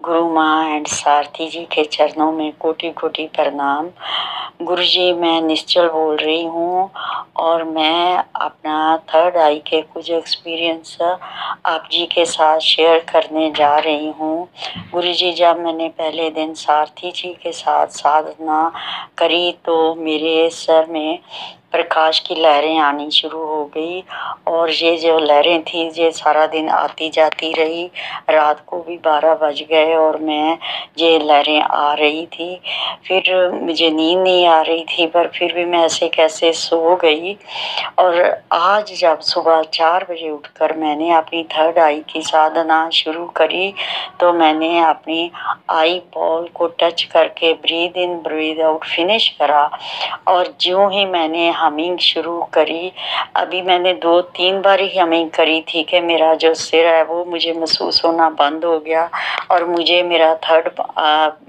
गुरु माँ एंड सारथी जी के चरणों में कोटि कोटि प्रणाम। गुरु जी, मैं निश्चल बोल रही हूँ और मैं अपना थर्ड आई के कुछ एक्सपीरियंस आप जी के साथ शेयर करने जा रही हूँ। गुरु जी, जब मैंने पहले दिन सारथी जी के साथ साधना करी तो मेरे सर में प्रकाश की लहरें आनी शुरू हो गई और ये जो लहरें थी ये सारा दिन आती जाती रही। रात को भी 12 बज गए और मैं ये लहरें आ रही थी। फिर मुझे नींद नहीं आ रही थी पर फिर भी मैं ऐसे कैसे सो गई। और आज जब सुबह 4 बजे उठकर मैंने अपनी थर्ड आई की साधना शुरू करी तो मैंने अपनी आई बॉल को टच करके breathe in breathe out finish करा। और ज्यों ही मैंने हमिंग शुरू करी, अभी मैंने 2-3 बार ही हमिंग करी थी कि मेरा जो सिर है वो मुझे महसूस होना बंद हो गया और मुझे मेरा थर्ड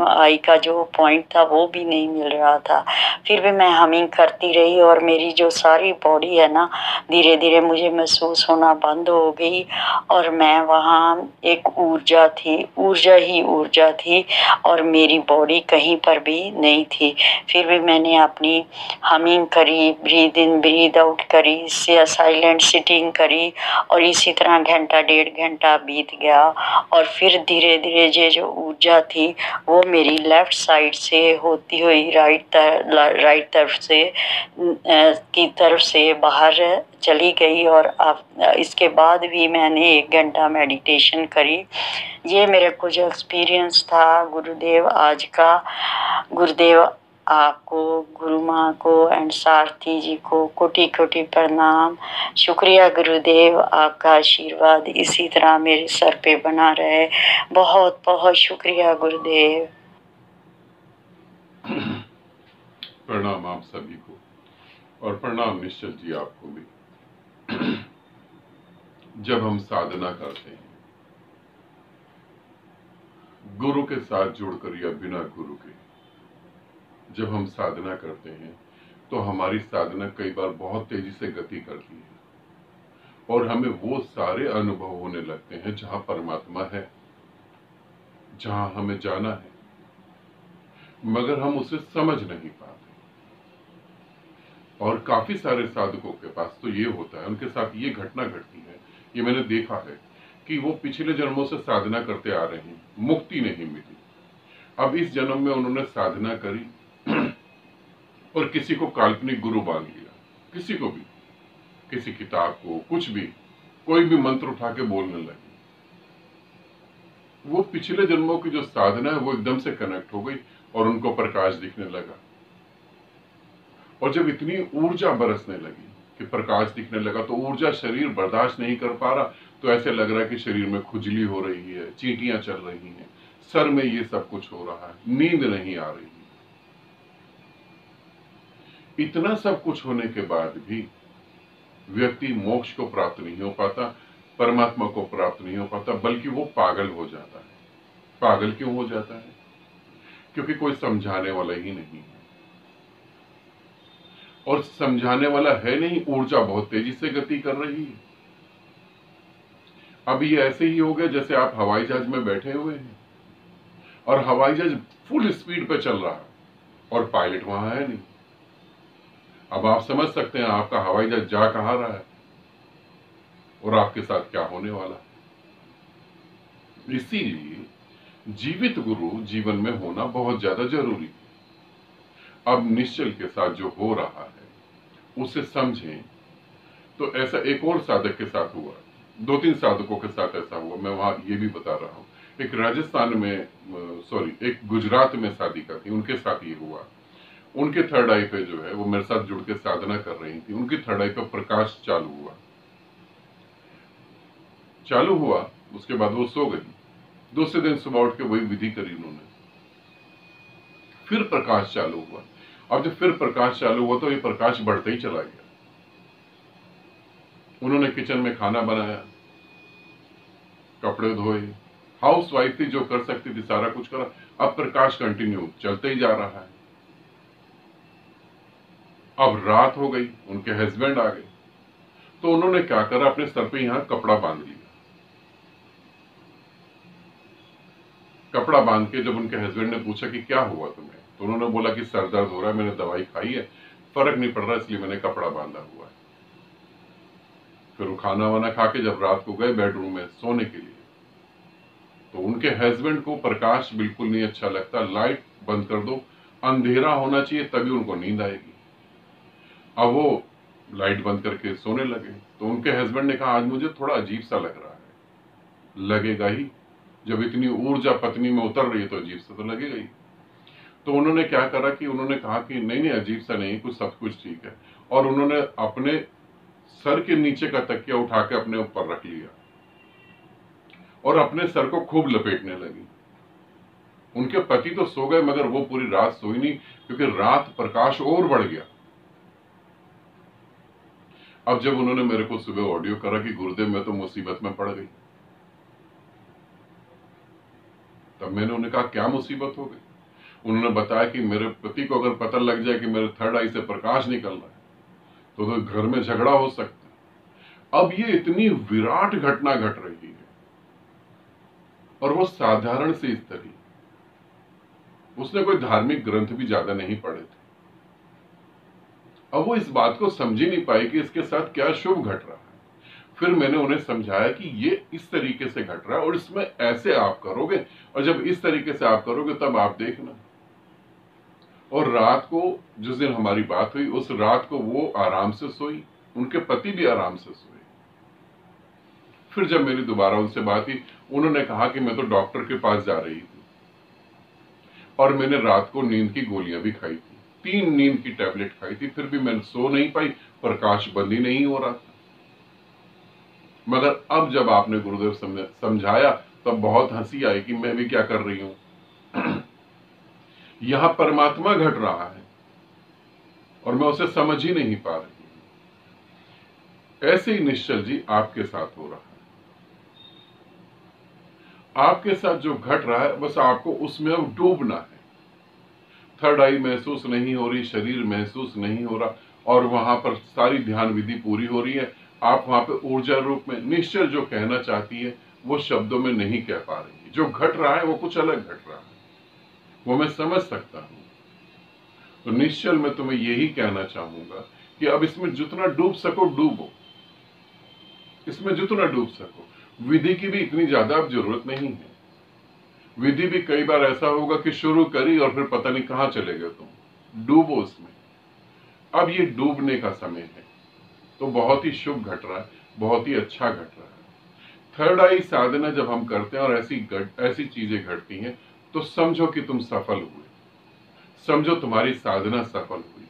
आई का जो पॉइंट था वो भी नहीं मिल रहा था। फिर भी मैं हमिंग करती रही और मेरी जो सारी बॉडी है ना, धीरे धीरे मुझे महसूस होना बंद हो गई और मैं वहाँ एक ऊर्जा थी, ऊर्जा ही ऊर्जा थी और मेरी बॉडी कहीं पर भी नहीं थी। फिर भी मैंने अपनी हमिंग करी, ब्रीद इन ब्रीद आउट करी, साइलेंट सिटिंग करी और इसी तरह घंटा 1.5 घंटा बीत गया। और फिर धीरे धीरे ये जो ऊर्जा थी वो मेरी लेफ़्ट साइड से होती हुई राइट तरफ से की तरफ से बाहर चली गई। और अब इसके बाद भी मैंने 1 घंटा मेडिटेशन करी। ये मेरे कुछ एक्सपीरियंस था गुरुदेव आज का। गुरुदेव आपको, गुरु माँ को एंड सारथी जी को कोटि कोटि प्रणाम। शुक्रिया गुरुदेव, आपका आशीर्वाद इसी तरह मेरे सर पे बना रहे। बहुत बहुत शुक्रिया गुरुदेव। प्रणाम आप सभी को और प्रणाम निश्चल जी आपको भी। जब हम साधना करते हैं गुरु के साथ जुड़कर या बिना गुरु के, जब हम साधना करते हैं तो हमारी साधना कई बार बहुत तेजी से गति करती है और हमें वो सारे अनुभव होने लगते हैं जहां परमात्मा है, जहां हमें जाना है, मगर हम उसे समझ नहीं पाते। और काफी सारे साधकों के पास तो ये होता है, उनके साथ ये घटना घटती है, ये मैंने देखा है कि वो पिछले जन्मों से साधना करते आ रहे हैं, मुक्ति नहीं मिली। अब इस जन्म में उन्होंने साधना करी और किसी को काल्पनिक गुरु मान लिया, किसी को भी, किसी किताब को, कुछ भी, कोई भी मंत्र उठा के बोलने लगे। वो पिछले जन्मों की जो साधना है वो एकदम से कनेक्ट हो गई और उनको प्रकाश दिखने लगा। और जब इतनी ऊर्जा बरसने लगी कि प्रकाश दिखने लगा तो ऊर्जा शरीर बर्दाश्त नहीं कर पा रहा, तो ऐसे लग रहा है कि शरीर में खुजली हो रही है, चींटियां चल रही हैं, सर में ये सब कुछ हो रहा है, नींद नहीं आ रही है। इतना सब कुछ होने के बाद भी व्यक्ति मोक्ष को प्राप्त नहीं हो पाता, परमात्मा को प्राप्त नहीं हो पाता, बल्कि वो पागल हो जाता है। पागल क्यों हो जाता है? क्योंकि कोई समझाने वाला ही नहीं है, और समझाने वाला है नहीं, ऊर्जा बहुत तेजी से गति कर रही है। अब ये ऐसे ही हो गया जैसे आप हवाई जहाज में बैठे हुए हैं और हवाई जहाज फुल स्पीड पे चल रहा है और पायलट वहां है नहीं। अब आप समझ सकते हैं आपका हवाई जहाज जा कहां रहा है और आपके साथ क्या होने वाला है। इसीलिए जीवित गुरु जीवन में होना बहुत ज्यादा जरूरी है। अब निश्चल के साथ जो हो रहा है उसे समझें। तो ऐसा एक और साधक के साथ हुआ, 2-3 साधकों के साथ ऐसा हुआ, मैं वहां ये भी बता रहा हूँ। एक राजस्थान में, एक गुजरात में साधिका थी, उनके साथ ये हुआ। उनके थर्ड आई पे जो है वो मेरे साथ जुड़ के साधना कर रही थी, उनकी थर्ड आई पे प्रकाश चालू हुआ। उसके बाद वो सो गई। दूसरे दिन सुबह उठ के वही विधि करी उन्होंने, फिर प्रकाश चालू हुआ। अब जब फिर प्रकाश चालू हुआ तो ये प्रकाश बढ़ते ही चला गया। उन्होंने किचन में खाना बनाया, कपड़े धोए, हाउस वाइफ थी, जो कर सकती थी सारा कुछ करा। अब प्रकाश कंटिन्यू चलते ही जा रहा है। अब रात हो गई, उनके हस्बैंड आ गए, तो उन्होंने क्या करा, अपने सर पे यहां कपड़ा बांध लिया। कपड़ा बांध के जब उनके हस्बैंड ने पूछा कि क्या हुआ तुम्हें, तो उन्होंने बोला कि सर दर्द हो रहा है, मैंने दवाई खाई है, फर्क नहीं पड़ रहा, इसलिए मैंने कपड़ा बांधा हुआ है। फिर वो खाना वाना खा के जब रात को गए बेडरूम में सोने के लिए, तो उनके हस्बैंड को प्रकाश बिल्कुल नहीं अच्छा लगता। लाइट बंद कर दो, अंधेरा होना चाहिए तभी उनको नींद आएगी। अब वो लाइट बंद करके सोने लगे, तो उनके हस्बैंड ने कहा आज मुझे थोड़ा अजीब सा लग रहा है। लगेगा ही, जब इतनी ऊर्जा पत्नी में उतर रही है तो अजीब सा तो लगेगा ही। तो उन्होंने क्या करा कि उन्होंने कहा कि नहीं नहीं अजीब सा नहीं, कुछ सब कुछ ठीक है, और उन्होंने अपने सर के नीचे का तकिया उठा के अपने ऊपर रख लिया और अपने सर को खूब लपेटने लगी। उनके पति तो सो गए मगर वो पूरी रात सोई नहीं, क्योंकि रात प्रकाश और बढ़ गया। अब जब उन्होंने मेरे को सुबह ऑडियो करा कि गुरुदेव मैं तो मुसीबत में पड़ गई, तब मैंने उन्हें कहा क्या मुसीबत हो गई। उन्होंने बताया कि मेरे पति को अगर पता लग जाए कि मेरे थर्ड आई से प्रकाश निकल रहा है तो घर में झगड़ा हो सकता है। अब ये इतनी विराट घटना घट रही है और वो साधारण सी स्त्री, उसने कोई धार्मिक ग्रंथ भी ज्यादा नहीं पढ़े थे। अब वो इस बात को समझ ही नहीं पाई कि इसके साथ क्या शुभ घट रहा है। फिर मैंने उन्हें समझाया कि ये इस तरीके से घट रहा है और इसमें ऐसे आप करोगे, और जब इस तरीके से आप करोगे तब आप देखना। और रात को जिस दिन हमारी बात हुई उस रात को वो आराम से सोई, उनके पति भी आराम से सोए। फिर जब मेरी दोबारा उनसे बात हुई, उन्होंने कहा कि मैं तो डॉक्टर के पास जा रही थी और मैंने रात को नींद की गोलियां भी खाई थी, 3 नींद की टैबलेट खाई थी, फिर भी मैं सो नहीं पाई, प्रकाश बंद ही नहीं हो रहा था। मगर अब जब आपने गुरुदेव समझाया तब बहुत हंसी आई कि मैं भी क्या कर रही हूं। यहां परमात्मा घट रहा है और मैं उसे समझ ही नहीं पा रही। ऐसे ही निश्चल जी आपके साथ हो रहा है। आपके साथ जो घट रहा है बस आपको उसमें अब डूबना है। थर्ड आई महसूस नहीं हो रही, शरीर महसूस नहीं हो रहा, और वहां पर सारी ध्यान विधि पूरी हो रही है। आप वहां पे ऊर्जा रूप में निश्चल जो कहना चाहती है वो शब्दों में नहीं कह पा रही। जो घट रहा है वो कुछ अलग घट रहा है, वो मैं समझ सकता हूं। तो निश्चल मैं तुम्हें यही कहना चाहूंगा कि अब इसमें जितना डूब सको डूबो, इसमें जितना डूब सको। विधि की भी इतनी ज्यादा अब जरूरत नहीं है। विधि भी कई बार ऐसा होगा कि शुरू करी और फिर पता नहीं कहां चले गए तुम। डूबो उसमें, अब ये डूबने का समय है। तो बहुत ही शुभ घट रहा है, बहुत ही अच्छा घट रहा है। थर्ड आई साधना जब हम करते हैं और ऐसी चीजें घटती हैं तो समझो कि तुम सफल हुए, समझो तुम्हारी साधना सफल हुई,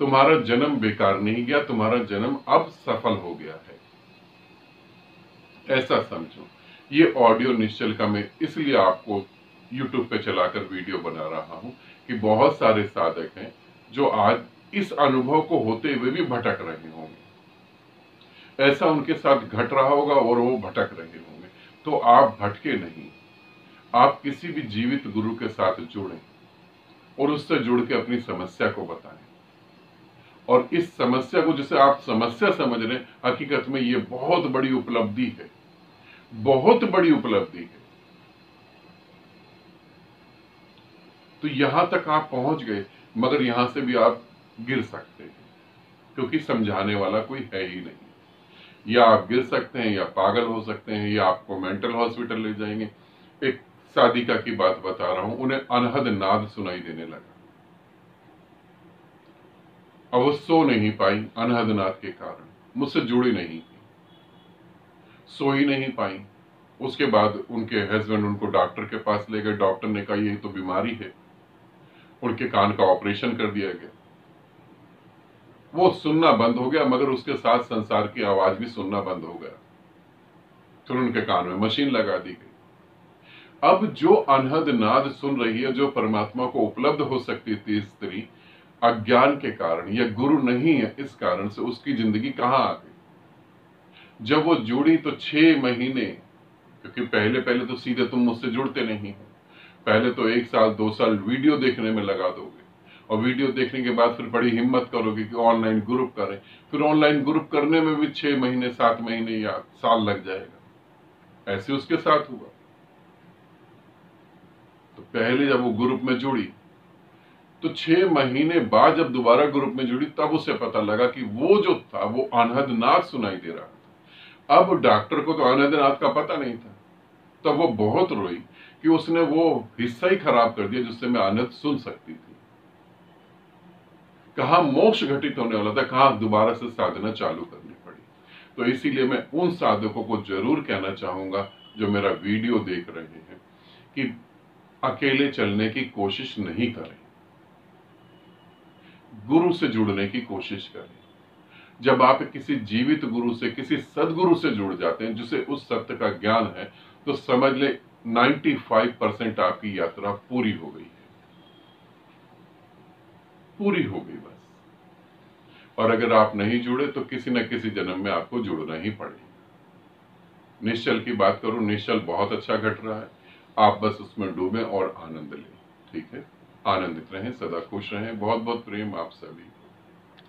तुम्हारा जन्म बेकार नहीं गया, तुम्हारा जन्म अब सफल हो गया है, ऐसा समझो। ये ऑडियो निश्चल का मैं इसलिए आपको यूट्यूब पे चलाकर वीडियो बना रहा हूं कि बहुत सारे साधक हैं जो आज इस अनुभव को होते हुए भी भटक रहे होंगे। ऐसा उनके साथ घट रहा होगा और वो भटक रहे होंगे। तो आप भटके नहीं, आप किसी भी जीवित गुरु के साथ जुड़ें और उससे जुड़ के अपनी समस्या को बताएं। और इस समस्या को जिसे आप समस्या समझ रहे हैं, हकीकत में ये बहुत बड़ी उपलब्धि है, बहुत बड़ी उपलब्धि है। तो यहां तक आप पहुंच गए, मगर यहां से भी आप गिर सकते हैं, क्योंकि समझाने वाला कोई है ही नहीं। या आप गिर सकते हैं, या पागल हो सकते हैं, या आपको मेंटल हॉस्पिटल ले जाएंगे। एक साधिका की बात बता रहा हूं, उन्हें अनहद नाद सुनाई देने लगा। अब वो सो नहीं पाई अनहद नाद के कारण, मुझसे जुड़ी नहीं थी, सो ही नहीं पाई। उसके बाद उनके हस्बैंड उनको डॉक्टर के पास ले गए। डॉक्टर ने कहा यही तो बीमारी है। उनके कान का ऑपरेशन कर दिया गया। वो सुनना बंद हो गया, मगर उसके साथ संसार की आवाज भी सुनना बंद हो गया। फिर उनके कान में मशीन लगा दी गई। अब जो अनहद नाद सुन रही है, जो परमात्मा को उपलब्ध हो सकती थी स्त्री, अज्ञान के कारण या गुरु नहीं है इस कारण से उसकी जिंदगी कहां आ गई। जब वो जुड़ी तो 6 महीने, क्योंकि पहले तो सीधे तुम मुझसे जुड़ते नहीं हो, पहले तो 1 साल 2 साल वीडियो देखने में लगा दोगे, और वीडियो देखने के बाद फिर बड़ी हिम्मत करोगे कि ऑनलाइन ग्रुप करें। फिर ऑनलाइन ग्रुप करने में भी 6 महीने 7 महीने या साल लग जाएगा। ऐसे उसके साथ हुआ। पहले जब वो ग्रुप में जुड़ी तो 6 महीने बाद जब दोबारा ग्रुप में जुड़ी तब उसे पता लगा कि वो जो था वो अनहदनाद सुनाई दे रहा था। अब डॉक्टर को तो अनहदनाद का पता नहीं था, तब वो बहुत रोई कि उसने वो हिस्सा ही खराब कर दिया जिससे मैं अनहद सुन सकती थी। कहाँ मोक्ष घटित होने वाला था, कहाँ दोबारा से साधना चालू करनी पड़ी। तो इसीलिए मैं उन साधकों को जरूर कहना चाहूंगा जो मेरा वीडियो देख रहे हैं कि अकेले चलने की कोशिश नहीं करें, गुरु से जुड़ने की कोशिश करें। जब आप किसी जीवित गुरु से, किसी सदगुरु से जुड़ जाते हैं जिसे उस सत्य का ज्ञान है, तो समझ ले 95% आपकी यात्रा पूरी हो गई है, पूरी हो गई बस। और अगर आप नहीं जुड़े तो किसी न किसी जन्म में आपको जुड़ना ही पड़ेगा। निश्चल की बात करूं, निश्चल बहुत अच्छा घट रहा है, आप बस उसमें डूबें और आनंद लें। ठीक है, आनंदित रहें, सदा खुश रहें। बहुत बहुत प्रेम आप सभी।